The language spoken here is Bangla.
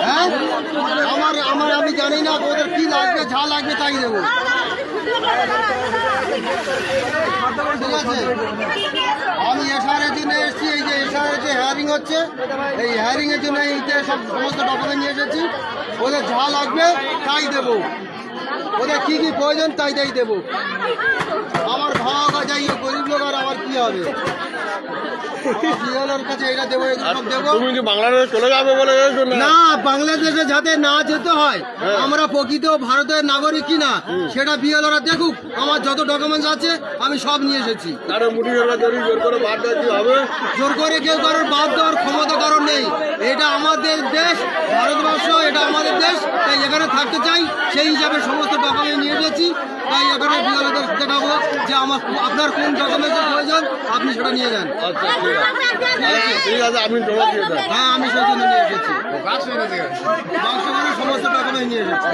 হ্যাঁ আমি জানি না ওদের কি লাগবে, যা লাগবে তাই দেবো। ঠিক আছে, আমি এসআরের জন্য এসেছি। এই যে এসআরের যে হেয়ারিং হচ্ছে, এই হেয়ারিং এর জন্য এইতে সমস্ত ডকুমেন্ট নিয়ে এসেছি। ওদের যা লাগবে তাই দেবো, ওদের কি কি প্রয়োজন তাই দেবো। আমার ভাড়া যাই গরিব লোক, আর আমার কি হবে? কাছে এটা দেবো, সব দেবো। তুমি কি বাংলাদেশ চলে যাবে বলে? না, বাংলাদেশে যাতে না যেতে হয়, আমরা প্রকৃত ভারতের নাগরিক কিনা সেটা বিএলওরা দেখুক। আমার যত ডকুমেন্টস আছে আমি সব নিয়ে এসেছি। জোর করে কেউ কারোর বাদ দেওয়ার ক্ষমতা কারণ নেই। এটা আমাদের দেশ, ভারতবর্ষ, এটা আমাদের দেশ, তাই এখানে থাকতে চাই। সেই হিসাবে সমস্ত ডকুমেন্ট নিয়ে এসেছি। তাই এখানে বিএলওদের দেখাবো যে আপনার কোন ডকুমেন্টের প্রয়োজন, আপনি সেটা নিয়ে যান। ঠিক আছে, আমি জমা দিয়ে দেব। হ্যাঁ, আমি সেই জন্য নিয়ে এসেছি। বাক্স করে সমস্ত ডকুমেন্ট নিয়ে এসেছি।